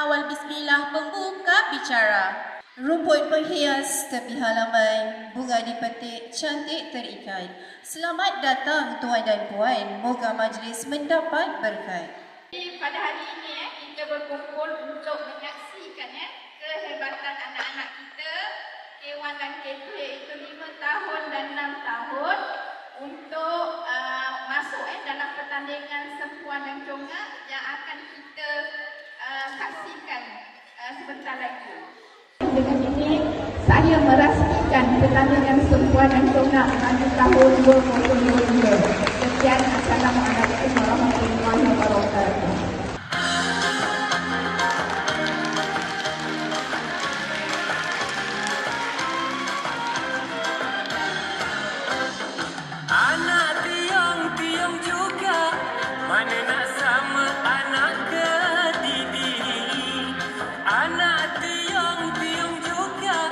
Awal bismillah pembuka bicara. Rumput berhias tepi halaman, bunga dipetik cantik terikat. Selamat datang tuan dan puan, moga majlis mendapat berkat. Pada hari ini kita berkumpul untuk menyaksikan kehebatan anak-anak kita, K1 dan K2 itu 5 tahun dan 6 tahun untuk masuk dalam pertandingan sempuan dan congak yang akan kita saksikan sebentar lagi. Dengan ini saya merasmikan pertandingan sempuan dan congak pada tahun 2022. Sekian, Assalamualaikum warahmatullahi wabarakatuh. Anak tiang-tiang juga, mana nak sama anak kedidi. Anak tiang-tiang juga,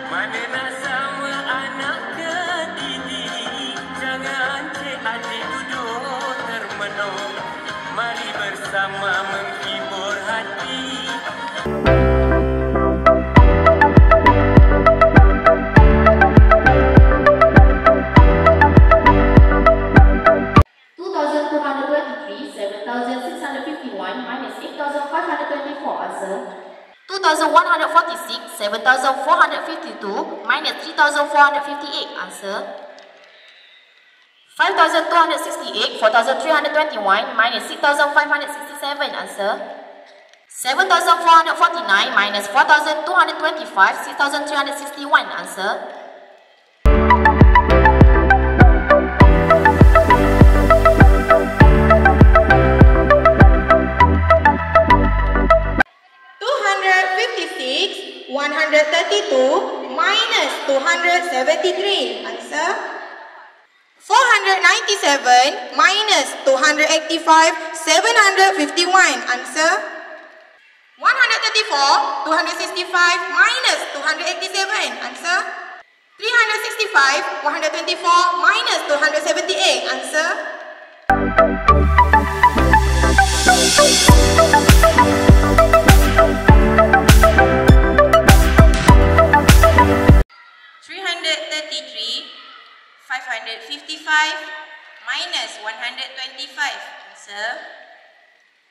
mana nak sama anak kedidi. Jangan cik adik duduk termenung, mari bersama menghibur hati. Minus 8,524 answer. 2,146, 7,452 minus 3,458 answer. 5,268, 4,321 minus 6,567 answer. 7,449 minus 4,225, 6,361 answer. 132 minus 273 answer. 497 minus 285 751 answer. 134 265 minus 287 answer. 365 124 minus 278 answer. 555 minus 125 answer.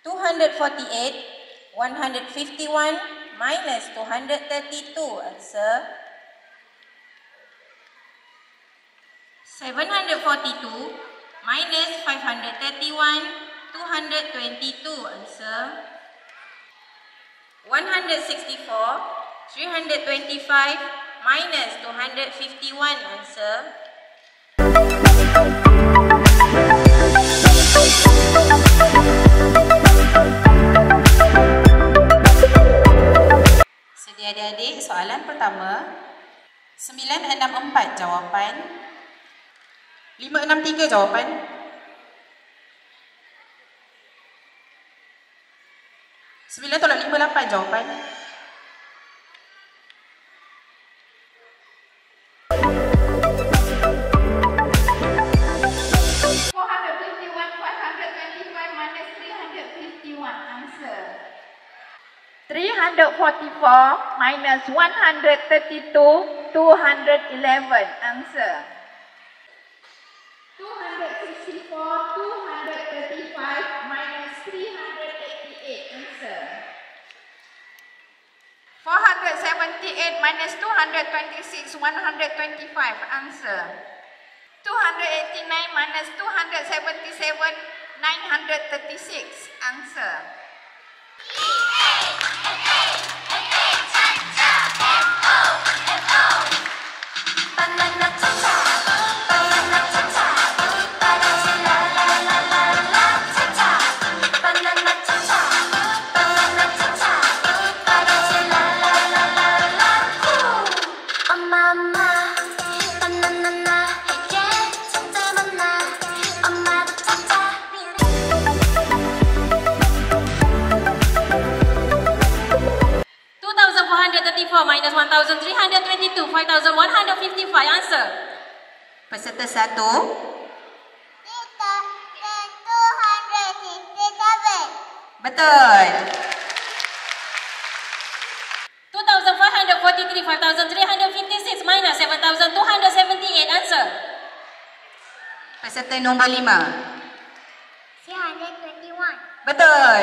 248 151 minus 232 answer. 742 minus 531 222 answer. 164 325 minus 251 answer. Sedia adik-adik, soalan pertama 964 jawapan, 563 jawapan, 958 jawapan, 344 minus 132 211 answer. 264 235 minus 388 answer. 478 minus 226 125 answer. 289 minus 277 936 answer. Minus 1,322, 5,155 answer. peserta 1 267 betul. 543, 5,356 minus 7,278. Answer. Peserta nombor 5. 321. Betul.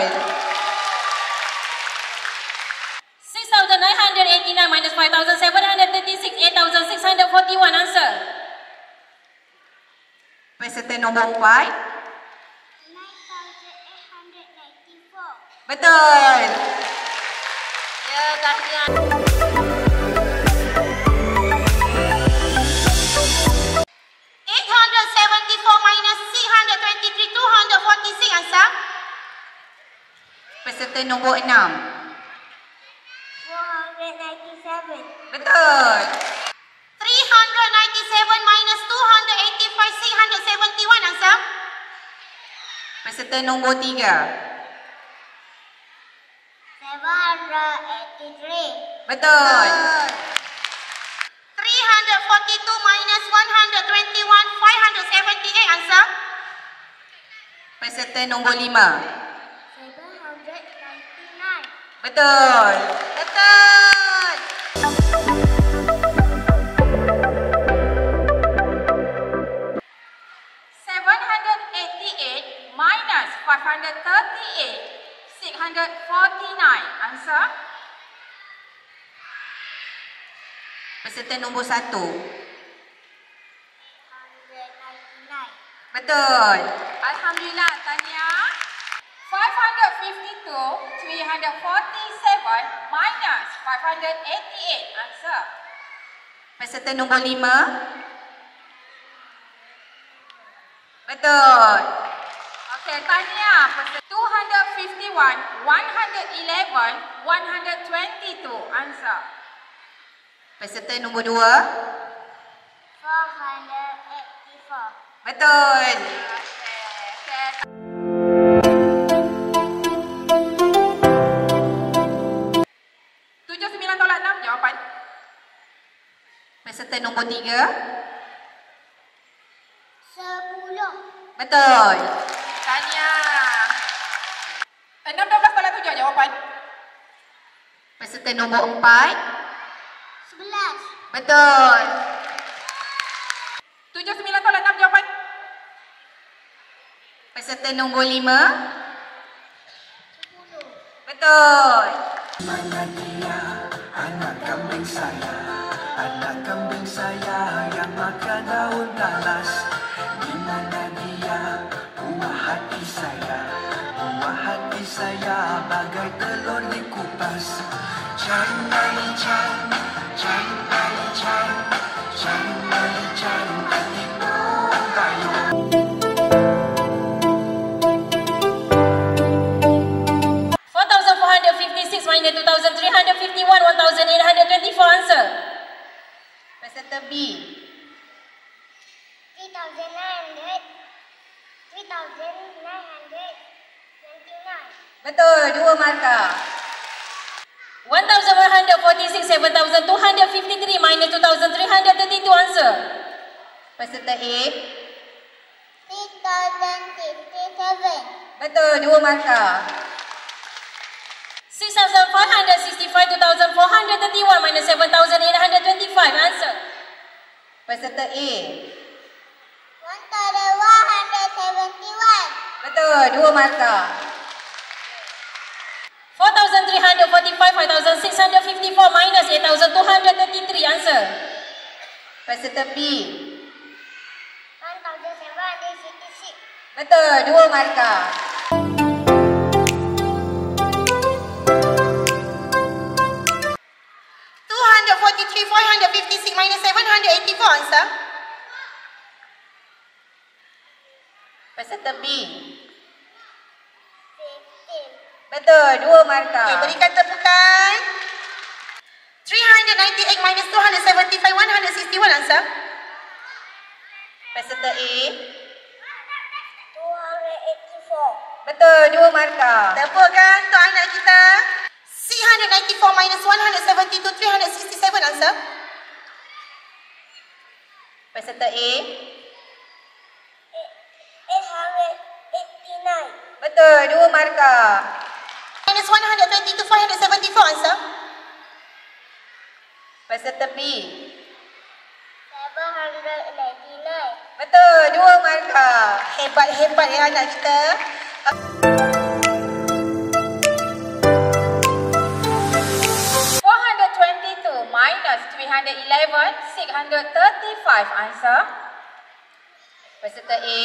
6,989 minus 5,736, 8,641. Answer. Peserta nombor 4. 9,894. Betul. Ya, tahniah. 874 minus 623, 246. Answer. Peserta nombor 6. 497. Betul. 397 minus 285, 671. Answer. Peserta nombor 3. 783. Betul. 342 minus 121, 578. Answer. Peserta nombor 5. 799. Betul. Betul. Minus 538, 649. Answer. Peserta nombor 1. 899. Betul. Alhamdulillah, tahniah. 552, 347 minus 588. Answer. Peserta nombor 5. Betul. Okey, tahniah. 251, 111, 122. Answer. Peserta nombor 2. 484. Betul. Okey. 79 tolak 6, jawapan. Peserta nombor 3. 10. Betul. Tahniah. 612 tolak 7, jawapan. Peserta nombor 4. 11. Betul. 79 tolak 6, jawapan. Peserta nombor 5. 10. Betul. Mana dia anak kambing saya, anak kambing saya yang makan daun talas. Di mana dia buah hati saya, buah hati saya bagai telur dikupas. Chan mai chan, chan mai chan, chan mai chan, hati pun kayu. 4,456 minus 2,351, 1,824. Answer. Peserta B. 3,929. Betul. 2 markah. 1,146, 7,253 minus 2,332. Answer. Peserta A. 3,057. Betul. 2 markah. 6,565, 2,431 minus 7,825. Answer. Peserta A. 1,171. Betul. 2 markah. 4,345, 5,654 minus 8,233. Answer. Peserta B. 1,766. Betul. 2 markah. 243, 456 minus 784. Answer. Peserta B. 15. Betul. 2 markah. Okay, berikan tepukan. 398 minus 275, 161. Answer. Peserta A. 284. Betul. 2 markah. Tepukan untuk anak kita. 694 minus 172, 367. Answer. Peserta A. 889. Betul. 2 markah. Minus 122, 474. Answer. Peserta B. 789. Betul, 2 markah. Hebat-hebat ya anak kita. 422 minus 311, 635. Answer. Peserta A.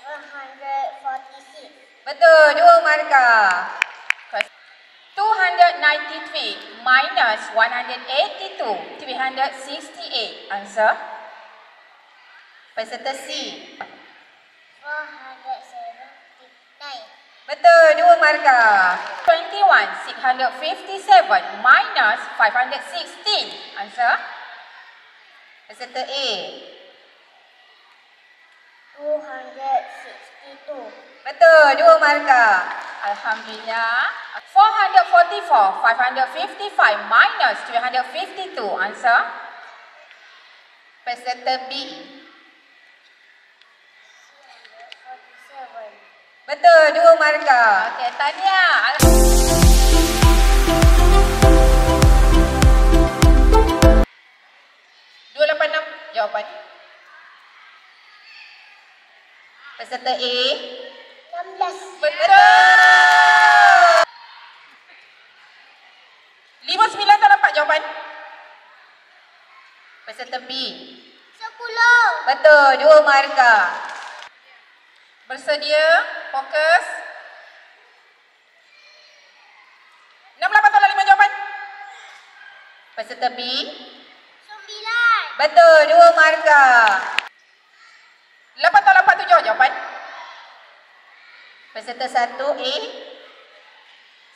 746. Betul, 2 markah. 293 minus 182, 368. Answer. Peserta C. 479. Betul, 2 markah. 21, 657 minus 516. Answer. Peserta A. 262. Betul, 2 markah. Alhamdulillah. 444, 555 minus 352. Answer. Peserta B. 47. Betul, 2 markah. Okey, tahniah. 286 jawapan. Peserta A. 16. Betul. 59 tak dapat jawapan. Peserta B. 10. Betul, 2 markah. Bersedia? Fokus. 68 tolak 5 jawapan. Peserta B. 9. Betul, 2 markah. 8 tolak 47 jawapan. Peserta 1 A.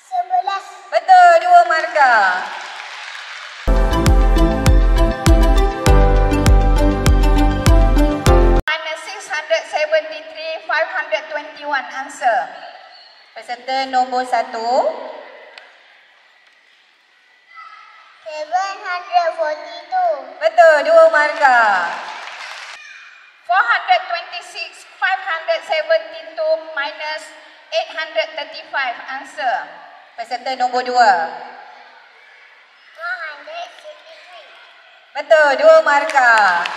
11. Betul, 2 markah. Minus 673, 521. Answer. Peserta nombor 1. 742. Betul, 2 markah. 426, 572 minus 835. Answer. Peserta nombor 2. 163. Betul, 2 markah.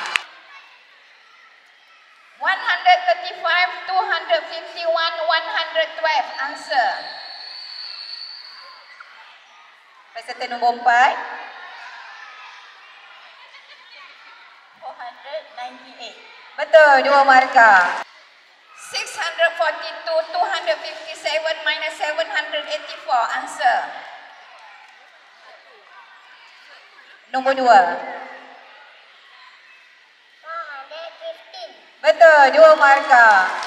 135, 251, 112. Answer. Peserta nombor 4. 498. Betul, 2 markah. 642, 257 minus 784. Answer. Nombor 2. 415. Betul, 2 markah.